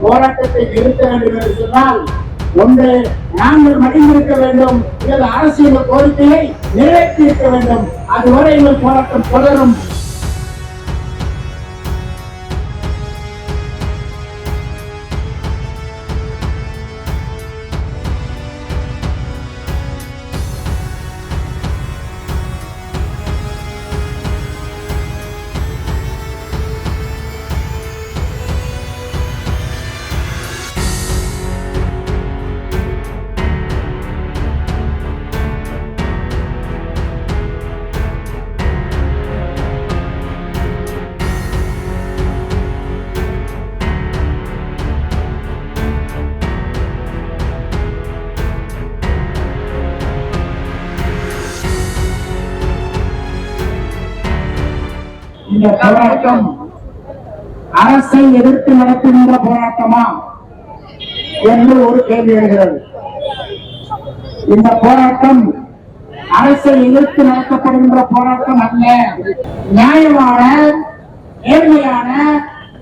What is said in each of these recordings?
போராட்டத்தை நிறுத்த வேண்டும் என்று சொன்னால் ஒன்று நாங்கள் மடிந்திருக்க வேண்டும், அல்லது அரசியல் கோரிக்கையை நிறைவேற்றி இருக்க வேண்டும். அதுவரை எங்கள் போராட்டம் தொடரும். இந்த போராட்டம் அரசை எதிர்த்து நடத்துகின்ற போராட்டமா என்று ஒரு கேள்வி எழுகிறது. இந்த போராட்டம் அரசை எதிர்த்து நடத்தப்படுகின்ற போராட்டம் அல்ல. நியாயமான, நேர்மையான,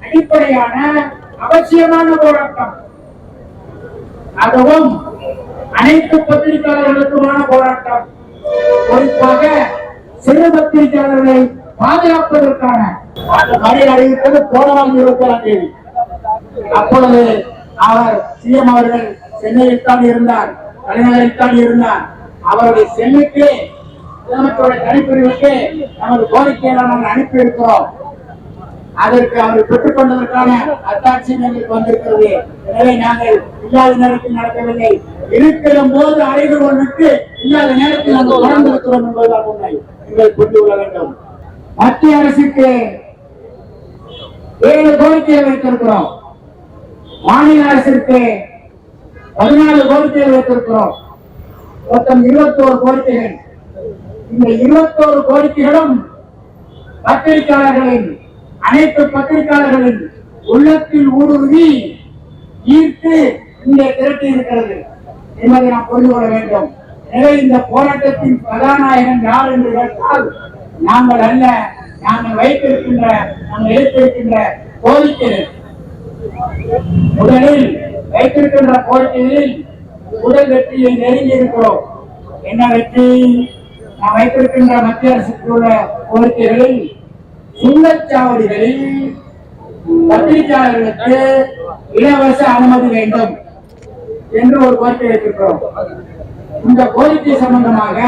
அடிப்படையான, அவசியமான போராட்டம். அதுவும் அனைத்து பத்திரிகையாளர்களுக்குமான போராட்டம். குறிப்பாக சிறு பத்திரிகையாளர்களை பாதுகாப்பதற்கான அறிவித்தது போனவாங்க 27ஆம் தேதி. அப்பொழுது அவர் சிஎம் அவர்கள் சென்னையில் தான் இருந்தார், தலைநகரில் தான் இருந்தார். அவருடைய சென்னைக்கு முதலமைச்சருடைய தனிப்பிரிவுக்கு நமது கோரிக்கையை நாங்கள் அனுப்பி இருக்கிறோம். அதற்கு அவர் பெற்றுக் கொண்டதற்கான அத்தாட்சி எங்களுக்கு வந்திருக்கிறது. எனவே நாங்கள் இல்லாத நேரத்தில் நடக்கவில்லை, இருக்கிற போது அறைகொள்வதற்கு இல்லாத நேரத்தில் நாங்கள் தொடர்ந்திருக்கிறோம் என்பதுதான் உண்மை. நீங்கள் புரிந்து கொள்ள வேண்டும். மத்திய அரசுக்கு 7 கோரிக்கையை வைத்திருக்கிறோம், மாநில அரசிற்கு 14 கோரிக்கைகள் வைத்திருக்கிறோம். மொத்தம் 21 கோரிக்கைகள். இந்த 21 கோரிக்கைகளும் பத்திரிகையாளர்களின், அனைத்து பத்திரிகையாளர்களின் உள்ளத்தில் ஊடுருவி ஈர்த்து இங்கே திரட்டி இருக்கிறது என்பதை நாம் புரிந்து கொள்ள வேண்டும். எனவே இந்த போராட்டத்தின் கதாநாயகன் யார் என்று கேட்டால் நாங்கள் அல்ல, நாங்கள் வைத்திருக்கின்ற கோரிக்கைகள். முதலில் வைத்திருக்கின்ற கோரிக்கைகளில் முதல் வெற்றியை நெருங்கி இருக்கிறோம். என்ன வெற்றி? நாம் வைத்திருக்கின்ற மத்திய அரசுக்கு உள்ள கோரிக்கைகளில் சுங்கச்சாவடிகளில் பத்திரிகையாளர்களுக்கு இலவச அனுமதி வேண்டும் என்று ஒரு கோரிக்கை வைத்திருக்கிறோம். இந்த கோரிக்கை சம்பந்தமாக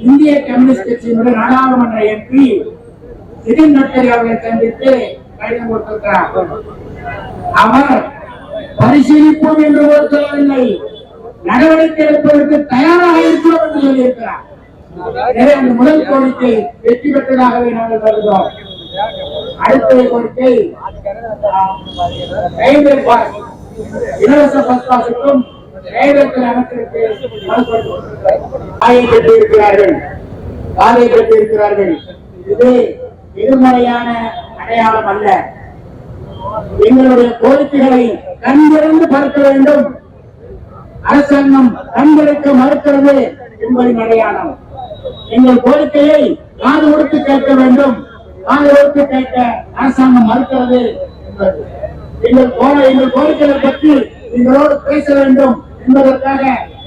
இந்திய கம்யூனிஸ்ட் கட்சியினுடைய நாடாளுமன்ற எம்பி நிதின் கட்கரி அவர்களை சந்தித்து கடிதம் கொடுத்திருக்கிறார். அவர் பரிசீலிப்போம் என்று சொல்லவில்லை, நடவடிக்கை எடுப்பதற்கு தயாராக இருக்கிறோம் என்று சொல்லியிருக்கிறார். எனவே அந்த முதல் கோரிக்கை வெற்றி பெற்றதாகவே நாங்கள் கருதுகிறோம். அடுத்த கோரிக்கை இலவச பஸ் பாஸுக்கும் இருக்கிறார்கள். இது எதிர்மறையான அடையாளம் அல்ல. எங்களுடைய கோரிக்கைகளை கண்டிருந்து பார்க்க வேண்டும். அரசாங்கம் கண்டிருக்க மறுக்கிறது என்பதின் அடையாளம். எங்கள் கோரிக்கையை காது கொடுத்து கேட்க வேண்டும். காது கொடுத்து கேட்க அரசாங்கம் மறுக்கிறது என்பது. எங்கள் கோரிக்கைகளை பற்றி எங்களோடு பேச வேண்டும் என்பதற்காக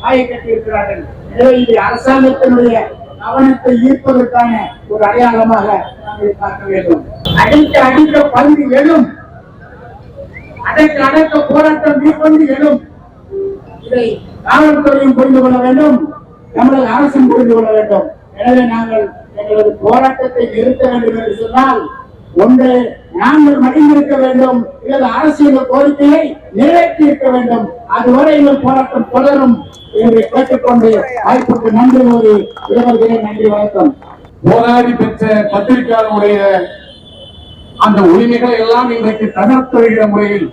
ஆயை கட்டியிருக்கிறார்கள். எனவே இது அரசாங்கத்தினுடைய கவனத்தை ஈர்ப்பதற்கான ஒரு அடையாளமாக நாங்கள் பார்க்க வேண்டும். அடிக்க பந்து எழும், அடக்க போராட்டம் மேற்கொண்டு எழும். இதை காவல்துறையும் புரிந்து கொள்ள வேண்டும், நமது அரசும் புரிந்து கொள்ள வேண்டும். எனவே நாங்கள் எங்களது போராட்டத்தை நிறுத்த வேண்டும் என்று சொன்னால் ஒன்று நாங்கள் மடிந்திருக்க வேண்டும், அல்லது அரசியல் கோரிக்கையை நிறைவேற்றி இருக்க வேண்டும். அதுவரை எங்கள் போராட்டம் தொடரும் என்று கேட்டுக்கொண்டு வாய்ப்புக்கு நன்றி கூறி விடைபெறுகிறேன். நன்றி, வணக்கம். போராடி பெற்ற பத்திரிகையாளருடைய அந்த உரிமைகளை எல்லாம் இன்றைக்கு தகர்த்தெறிகிற முறையில்,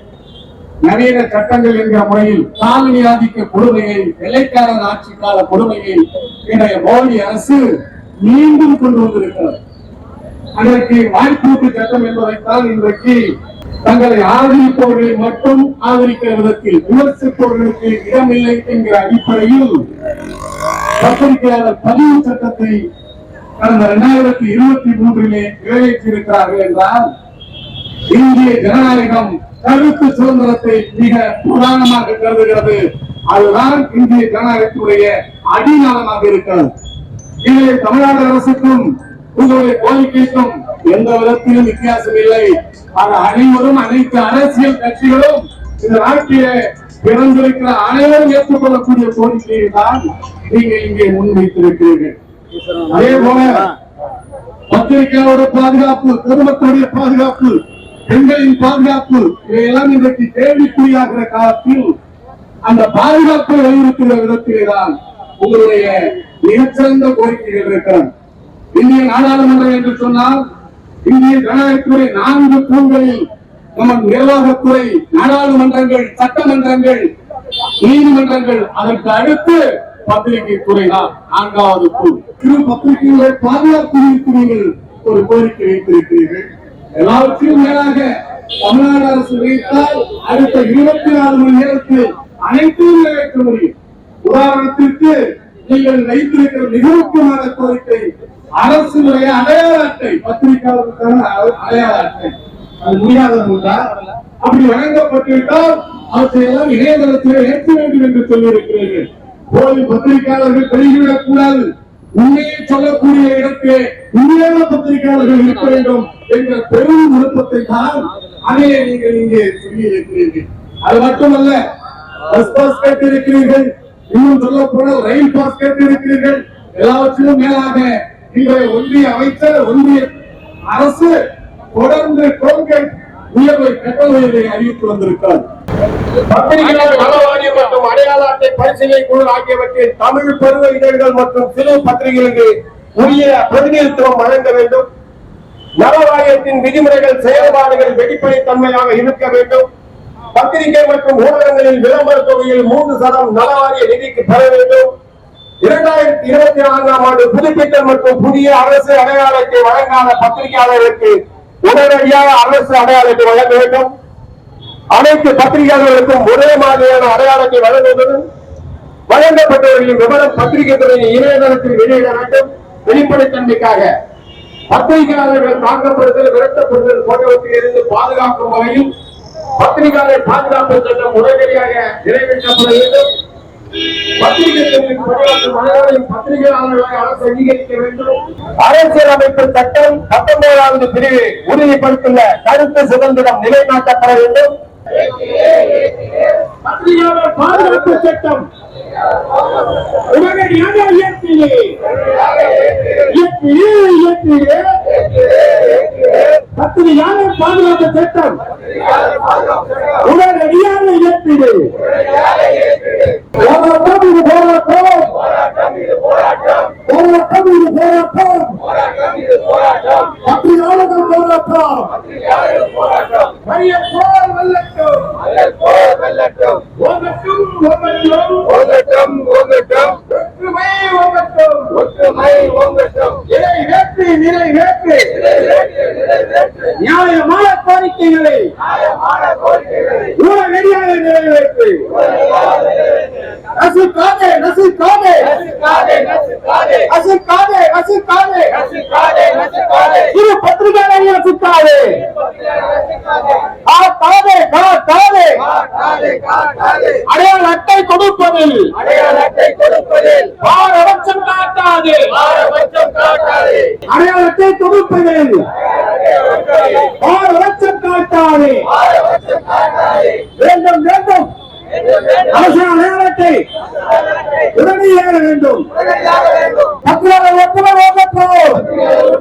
நவீன சட்டங்கள் என்கிற முறையில் காலனி ஆதிக்க கொடுமையை, வெள்ளைக்காரர் ஆட்சி கால கொடுமையை இன்றைய மோடி அரசு மீண்டும் கொண்டு வந்திருக்கிறது. அதற்கு வாய்ப்பூட்டு சட்டம் என்பதைத்தான் இன்றைக்கு தங்களை ஆதரிப்பவர்களை மட்டும் ஆதரிக்கிற விதத்தில் விமர்சிப்பவர்களுக்கு இடமில்லை என்கிற அடிப்படையில் பத்திரிகையாளர் பதிவு சட்டத்தை கடந்த 2023 நிறைவேற்றியிருக்கிறார்கள் என்றால் இந்திய ஜனநாயகம் கருத்து சுதந்திரத்தை மிக பிரதானமாக கருதுகிறது. அதுதான் இந்திய ஜனநாயகத்துடைய அடிநாளமாக இருக்கிறது. இதிலே தமிழ்நாடு அரசுக்கும் உங்களுடைய கோரிக்கைக்கும் எந்த விதத்திலும் வித்தியாசம் இல்லை. அது அனைவரும், அனைத்து அரசியல் கட்சிகளும் இந்த நாட்டிலே பிறந்திருக்கிற அனைவரும் ஏற்றுக்கொள்ளக்கூடிய கோரிக்கையை தான் நீங்கள் இங்கே முன்வைத்திருக்கிறீர்கள். அதே போல பத்திரிகையோட பாதுகாப்பு, பொதுமக்களுடைய பாதுகாப்பு, பெண்களின் பாதுகாப்பு இவையெல்லாம் இன்றைக்கு கேள்விக்குறியாகிற காலத்தில் அந்த பாதுகாப்பை வலியுறுத்துகிற விதத்திலேதான் உங்களுடைய மிகச்சிறந்த கோரிக்கைகள் இருக்கிறது. இந்திய நாடாளுமன்றம் என்று சொன்னால் இந்திய ஜனநாயகத்துறை 4 தூண்களில் நம்ம நிர்வாகத்துறை, நாடாளுமன்றங்கள், சட்டமன்றங்கள், நீதிமன்றங்கள், அதற்கு அடுத்து பத்திரிகை துறை தான் 4வது தூண். சிறு பத்திரிகைகளை பாதுகாப்பு நீங்கள் ஒரு கோரிக்கை வைத்திருக்கிறீர்கள். எல்லாவற்றையும் மேலாக தமிழ்நாடு அரசு வைத்தால் அடுத்த 24 மணி நேரத்தில் அனைத்தையும் நிறைவேற்ற முடியும். உதாரணத்திற்கு நீங்கள் வைத்திருக்கிற மிக முக்கியமான கோரிக்கை அரசுடைய அடையாள அட்டை, பத்திரிகையாளர்களுக்கான அடையாள அட்டை. அது முடியாதவர்களா? அப்படி வழங்கப்பட்டுவிட்டால் அவற்றையெல்லாம் இணையதளத்தில் ஏற்க வேண்டும் என்று சொல்லியிருக்கிறீர்கள். போலி பத்திரிகையாளர்கள் வெளியிடக் கூடாது, உண்மையை சொல்லக்கூடிய இடத்திலே உண்மையான பத்திரிகையாளர்கள் இருக்க வேண்டும் என்ற பெரும் விருப்பத்தை தான் அதை நீங்கள் இங்கே சொல்லியிருக்கிறீர்கள். அது மட்டுமல்ல, பஸ் பாஸ் கேட்டிருக்கிறீர்கள், இன்னும் சொல்ல போனால் ரயில் பாஸ் கேட்டிருக்கிறீர்கள். எல்லாவற்றிலும் மேலாக இன்றைய ஒன்றிய அமைச்சர், ஒன்றிய அரசு தொடர்ந்து டோல்கேட் உயர்வை, கட்டண உயர்வை அறிவித்து வந்திருக்கிறார். பத்திரிகையாளர் நல வாரியம் மற்றும் அடையாள அட்டை பரிசீலனை குழு ஆகியவற்றில் தமிழ் பருவ இதழ்கள் மற்றும் சிறு பத்திரிகைகளுக்கு உரிய பிரதிநிதித்துவம் வழங்க வேண்டும். நல வாரியத்தின் விதிமுறைகள், செயல்பாடுகள் வெளிப்படைத்தன்மையாக இருக்க வேண்டும். பத்திரிகை மற்றும் ஊடகங்களில் விளம்பர தொகையில் 3% நல வாரிய நிதிக்கு பெற வேண்டும். 2024ஆம் ஆண்டு புதுப்பித்தல் மற்றும் புதிய அரசு அடையாள அட்டை வழங்காத பத்திரிகையாளர்களுக்கு உடனடியாக அரசு அடையாள அட்டை வழங்க வேண்டும். அனைத்து பத்திரிகையாளர்களுக்கும் ஒரே மாதிரியான அடையாள அட்டை வழங்குவதுடன் வழங்கப்பட்டவர்களின் விவரம் பத்திரிகை துறையின் இணையதளத்தில் வெளியிட வேண்டும். வெளிப்படைத்தன்மைக்காக பத்திரிகையாளர்கள் தாக்கப்படுதல், விரட்டப்படுதல் போன்றவற்றில் இருந்து பாதுகாக்கும் வகையில் பத்திரிகையாளர் பாதுகாப்பு சட்டம் உடனடியாக நிறைவேற்றப்பட வேண்டும். பத்திரிகை துறையில் பணியாற்றும் அனைவரையும் பத்திரிகையாளர்களை அரசு அங்கீகரிக்க வேண்டும். அரசியலமைப்பு சட்டம் 19வது பிரிவு உறுதிப்படுத்தியுள்ள கருத்து சுதந்திரம் நிலைநாட்டப்பட வேண்டும். பத்திரிகையாளர் பாதுகாப்பு சட்டம் உடனடியாக பத்திரிகையாளர் பாதுகாப்பு சட்டம் உடனடியாக இயற்றிடு. போராட்டம் இது போராட்டம், போராட்டம் இது போராட்டம், பத்திரிகையாளர்கள் போராட்டம், மையப்போர் வெல்லட்டும், ஓகட்டும், ஓகட்டும், ஒற்றுமை ஓகட்டும், நிறைவேற்று நியாயமான கோரிக்கைகளை உடனடியாக நிறைவேற்று. நசுக்காதே, இது பத்திரிகையாளரை நசுக்காதே, அடையாள அட்டை கொடுப்பதில் பாரபட்சம் காட்டாதே, அடையாள அட்டை கொடுப்பதில் பாரபட்சம் காட்டாதே. வேண்டும் வேண்டும் அவசர அடையாள அட்டை உடனடியாக வேண்டும். பத்திரிகையாளர் ஒப்புமை ஓகட்டும், அடையாளத்தை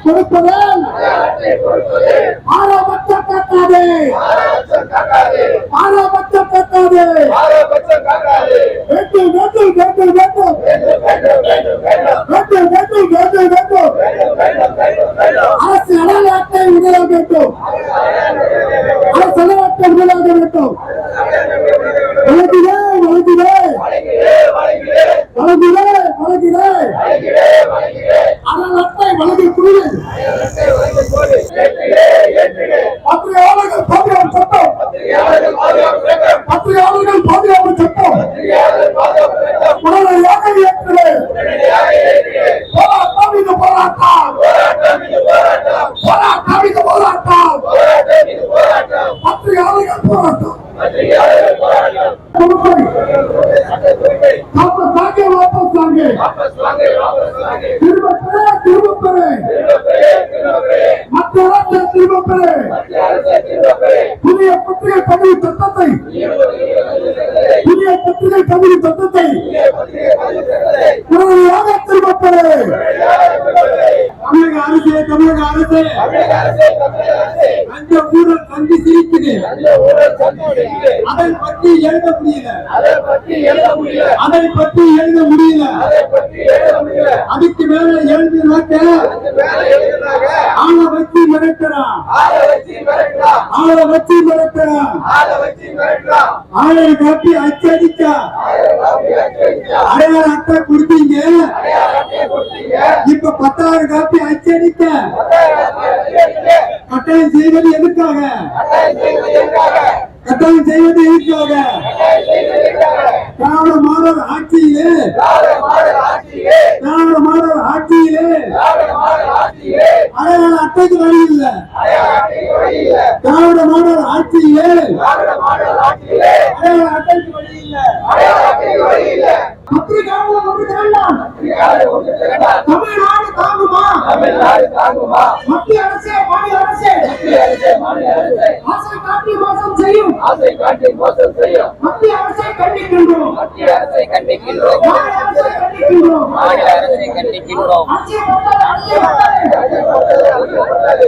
கொடுப்பதில் பாரபட்சம் காட்டாதே, பாரபட்சம் காட்டாதே. வேண்டும் வேண்டும் வேண்டும் வேண்டும் வேண்டும் வேண்டும் அரசு அடையாள அட்டை விடுதலை வேண்டும், அரசு அடையாள அட்டை விடுதலை வேண்டும். வழங்குகிறேன், வழங்குகிறேன், வழங்குகிறேன். பத்திரிகையாளர்கள் பாதுகாப்பு சட்டம் உடனடியாக இயக்குது. போராட்டம் இது போராட்டம், போராட்டம் இது போராட்டம், பத்திரிகையாளர்கள் போராட்டம். வாபஸ் வாங்க திரும்ப பெறு மத்திய அரசை திரும்ப பெறு. புதிய பத்திரிகை பதிவு சட்டத்தை உடனடியாக திரும்ப பெறு. தமிழக அரசு அந்த ஊழல் கண்டி சிரிக்குது. அதை பற்றி எழுத முடியல. அதுக்கு மேல எழுதினாக்க ஆளை வச்சு மிரட்டுறான். ஆளை காட்டி அச்சடிக்க அடையாள அட்டை கொடுத்தீங்க. இப்ப 10,000 காப்பி அச்சடிக்க கட்டாயம் செய்வது எதுக்காக? திராவிட மாடல் ஆட்சியிலே அடையாள அட்டைக்கு வழி இல்ல. திராவிட மாடல் ஆட்சியிலே அடையாள அட்டைக்கு வழி இல்ல. பத்திரிகையாளர்கள் ஒன்று வேண்டாம். தமிழ்நாடு தாங்குமா? மத்திய அரசே, மாநில அரசே ஆசை காட்டி மோசம் செய்யும். மத்திய அரசை கண்டிக்கின்றோம். மாநில அரசை கண்டிக்கின்றோம்.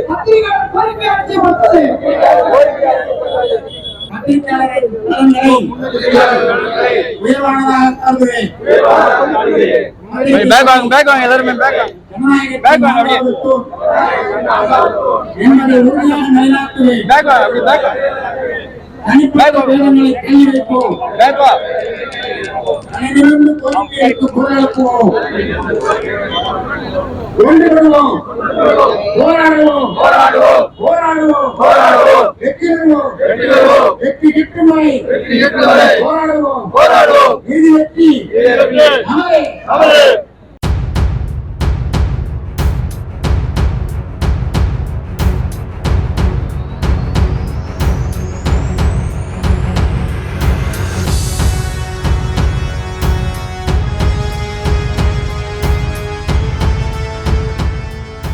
பத்திரிகையாளர் கோரிக்கை அரசை மறுத்தது. உயர்வானதாக கருதுகிறேன். என்பதை உறுதியாக நிலைநாட்டுவேன். தனிப்பட்ட வேதங்களை கையில் வைப்போம். அனைவரும் கோரிக்கைக்கு குரல் எழுப்புவோம். ஒன்றுபடுவோம், போராடுவோம், வெற்றி கிட்டும் வரை போராடுவோம். இது வெற்றி.